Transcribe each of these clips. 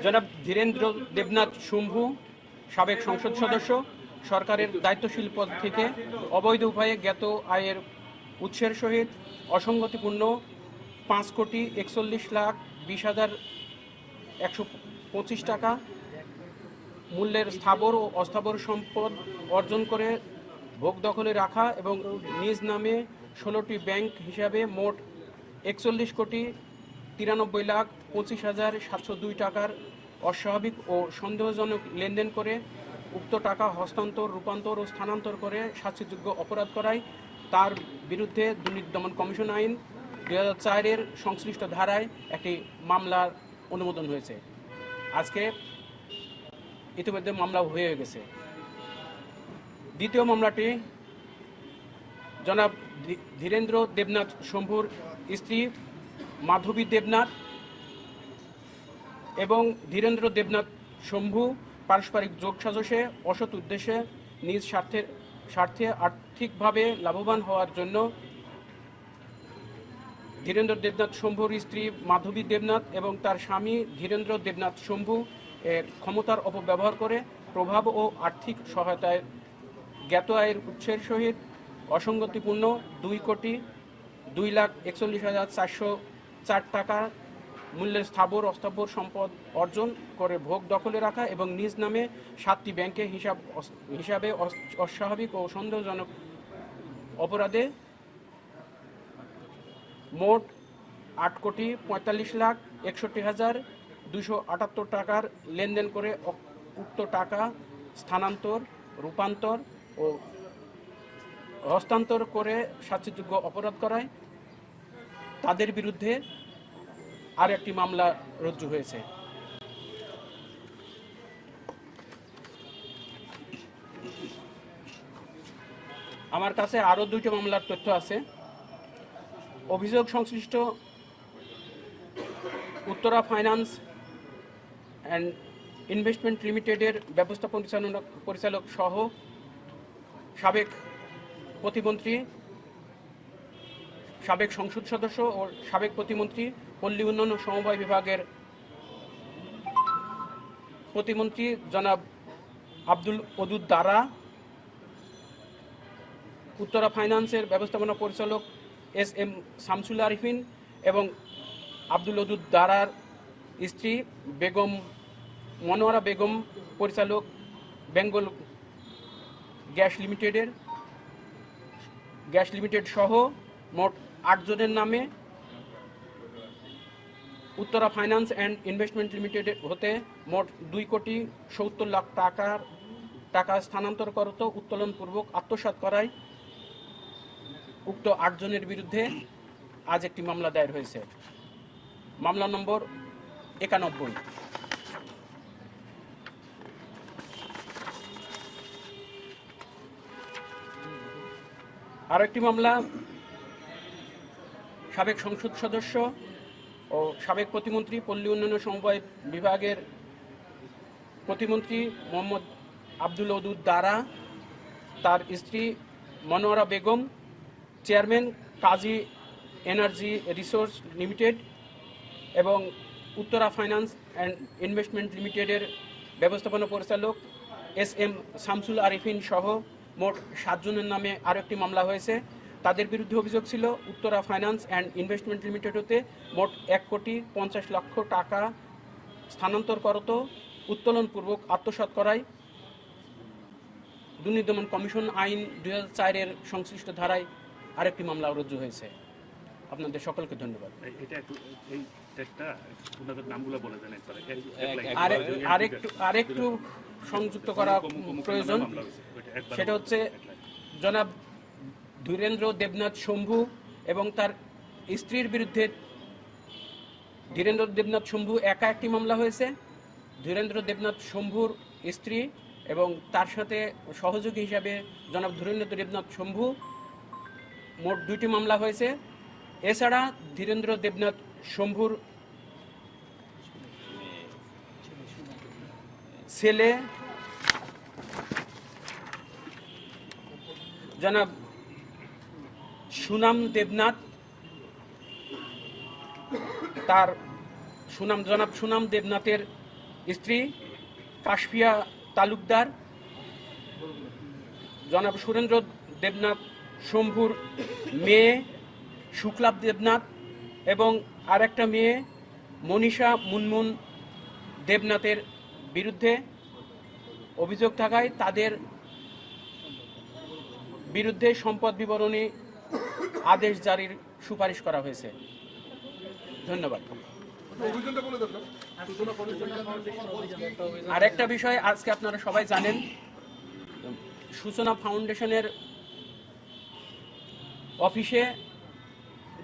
জনাব ধীরেন্দ্র দেবনাথ শম্ভু, সাবেক সংসদ সদস্য, সরকারের দায়িত্বশীল পদ থেকে অবৈধ উপায়ে জ্ঞাত আয়ের উৎসের সহিত অসঙ্গতিপূর্ণ 5,41,20,125 টাকা মূল্যের স্থাবর ও অস্থাবর সম্পদ অর্জন করে ভোগ দখলে রাখা এবং নিজ নামে 16টি ব্যাংক হিসাবে মোট 41,93,25,702 টাকার অস্বাভাবিক ও সন্দেহজনক লেনদেন করে উক্ত টাকা হস্তান্তর, রূপান্তর ও স্থানান্তর করে শাস্তিযোগ্য অপরাধ করায় তার বিরুদ্ধে দুর্নীতি দমন কমিশন আইন 2004-এর সংশ্লিষ্ট ধারায় একটি মামলার অনুমোদন হয়েছে। আজকে ইতিমধ্যে মামলা হয়ে গেছে। দ্বিতীয় মামলাটি জনাব ধীরেন্দ্র দেবনাথ শম্ভুর স্ত্রী মাধবী দেবনাথ এবং ধীরেন্দ্র দেবনাথ শম্ভু পারস্পরিক যোগসাজশে অসৎ উদ্দেশ্যে নিজ স্বার্থে আর্থিকভাবে লাভবান হওয়ার জন্য ধীরেন্দ্র দেবনাথ শম্ভুর স্ত্রী মাধবী দেবনাথ এবং তার স্বামী ধীরেন্দ্র দেবনাথ শম্ভু এর ক্ষমতার অপব্যবহার করে প্রভাব ও আর্থিক সহায়তায় জ্ঞাত আয়ের উৎসের সহিত অসঙ্গতিপূর্ণ 2,42,41,404 টাকা মূল্যের স্থাবর অস্থাবর সম্পদ অর্জন করে ভোগ দখলে রাখা এবং নিজ নামে 7টি ব্যাংকে হিসাবে অস্বাভাবিক ও সন্দেহজনক অপরাধে মোট 8,45,61,278 টাকার লেনদেন করে উক্ত টাকা স্থানান্তর, রূপান্তর ও হস্তান্তর করে শাস্তিযোগ্য অপরাধ করায় তাদের বিরুদ্ধে আর একটি মামলা রুজু হয়েছে। আমার কাছে আরও 2টি মামলার তথ্য আছে। অভিযোগ সংশ্লিষ্ট উত্তরা ফাইন্যান্স অ্যান্ড ইনভেস্টমেন্ট লিমিটেডের ব্যবস্থা পরিচালক সহ সাবেক প্রতিমন্ত্রী, সাবেক সংসদ সদস্য ও সাবেক প্রতিমন্ত্রী, পল্লী উন্নয়ন ও সমবায় বিভাগের প্রতিমন্ত্রী জনাব আব্দুল ওদুদ দারা, উত্তরা ফাইন্যান্সের ব্যবস্থাপনা পরিচালক SM শামসুল আরিফিন এবং আব্দুল ওদুদ দারার স্ত্রী বেগম মনোয়ারা বেগম, পরিচালক বেঙ্গল গ্যাস লিমিটেড সহ মোট 8 জনের নামে Uttara finance and investment limited হতে মোট 2,70,00,000 টাকা স্থানান্তর করত উত্তোলনপূর্বক আত্মসাৎ করায় উক্ত 8 জনের বিরুদ্ধে আজ একটি মামলা দায়ের হয়েছে। মামলা নম্বর 91। আরও একটি মামলা সাবেক সংসদ সদস্য ও সাবেক প্রতিমন্ত্রী, পল্লী উন্নয়ন সমবায় বিভাগের প্রতিমন্ত্রী মোহাম্মদ আব্দুল ওদুদ দারা, তার স্ত্রী মনোয়ারা বেগম, চেয়ারম্যান কাজী এনার্জি রিসোর্স লিমিটেড এবং উত্তরা ফাইন্যান্স অ্যান্ড ইনভেস্টমেন্ট লিমিটেডের ব্যবস্থাপনা পরিচালক SM শামসুল আরিফিন সহ মোট 7 জনের নামে আরও একটি মামলা হয়েছে। তাদের বিরুদ্ধে অভিযোগ ছিল Uttara finance and investment limited হতে মোট 1,50,00,000 টাকা স্থানান্তর করত উত্তোলনপূর্বক আত্মসাৎ করায় দুর্নীতি দমন কমিশন আইন 2004-এর সংশ্লিষ্ট ধারায় আরেকটি মামলা রুজু হয়েছে। আপনাদের সকলকে ধন্যবাদ। আরেকটু সংযুক্ত করা প্রয়োজন। সেটা হচ্ছে জনাব ধীরেন্দ্র দেবনাথ শম্ভু এবং তার স্ত্রীর বিরুদ্ধে ধীরেন্দ্র দেবনাথ শম্ভু একা একটি মামলা হয়েছে। ধীরেন্দ্র দেবনাথ শম্ভুর স্ত্রী এবং তার সাথে সহযোগী হিসাবে জনাব ধীরেন্দ্র দেবনাথ শম্ভু মোট 2টি মামলা হয়েছে। এছাড়া ধীরেন্দ্র দেবনাথ শম্ভুর ছেলে জনাব সুনাম দেবনাথ, তার জনাব সুনাম দেবনাথের স্ত্রী কাশফিয়া তালুকদার, জনাব সুরেন্দ্র দেবনাথ শম্ভুর মেয়ে শুক্লাব দেবনাথ এবং আরেকটা মেয়ে মনীষা মুনমুন দেবনাথের বিরুদ্ধে অভিযোগ থাকায় তাদের বিরুদ্ধে সম্পদ বিবরণী আদেশ জারির সুপারিশ করা হয়েছে। ধন্যবাদ। আরেকটা বিষয় আজকে আপনারা সবাই জানেন, সূচনা ফাউন্ডেশনের অফিসে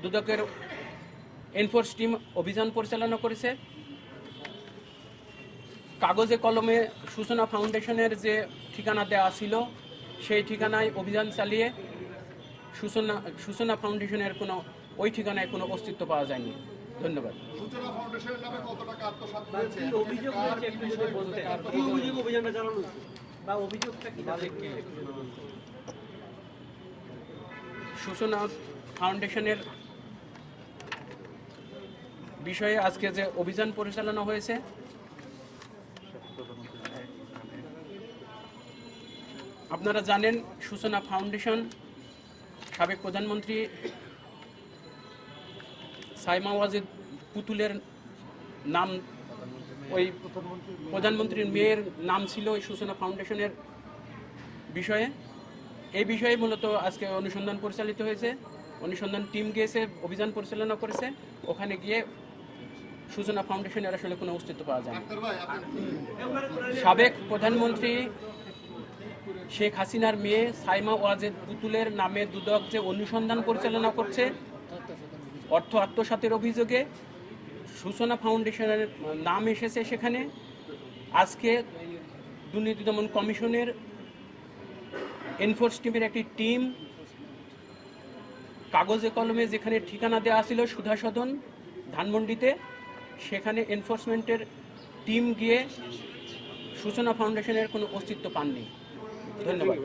দুদকের এনফোর্স টিম অভিযান পরিচালনা করেছে। কাগজে কলমে সূচনা ফাউন্ডেশনের যে ঠিকানা দেওয়া ছিল সেই ঠিকানায় অভিযান চালিয়ে সূচনা ফাউন্ডেশনের কোনো ওই ঠিকানায় কোনো অস্তিত্ব পাওয়া যায়নি। ধন্যবাদ। সূচনা ফাউন্ডেশনের নামে কত টাকা আত্মসাৎ হয়েছে? সূচনা ফাউন্ডেশনের বিষয়ে আজকে যে অভিযান পরিচালনা হয়েছে, আপনারা জানেন সূচনা ফাউন্ডেশন সাবেক প্রধানমন্ত্রী সাইমা ওয়াজেদ পুতুলের নাম, ওই প্রধানমন্ত্রীর মেয়ের নাম ছিল ওই সূচনা ফাউন্ডেশনের বিষয়ে। এই বিষয়ে মূলত আজকে অনুসন্ধান পরিচালিত হয়েছে। অনুসন্ধান টিম গিয়েছে, অভিযান পরিচালনা করেছে। ওখানে গিয়ে সূচনা ফাউন্ডেশনের আসলে কোনো অস্তিত্ব পাওয়া যায় না। সাবেক প্রধানমন্ত্রী শেখ হাসিনার মেয়ে সাইমা ওয়াজেদ পুতুলের নামে দুদক যে অনুসন্ধান পরিচালনা করছে অর্থ আত্মসাতের অভিযোগে, সূচনা ফাউন্ডেশনের নাম এসেছে সেখানে। আজকে দুর্নীতি দমন কমিশনের এনফোর্স টিমের একটি টিম কাগজে কলমে যেখানে ঠিকানা দেওয়া ছিল সুধা সদন ধানমন্ডিতে, সেখানে এনফোর্সমেন্টের টিম গিয়ে সূচনা ফাউন্ডেশনের কোনো অস্তিত্ব পাননি। ধন্যবাদ।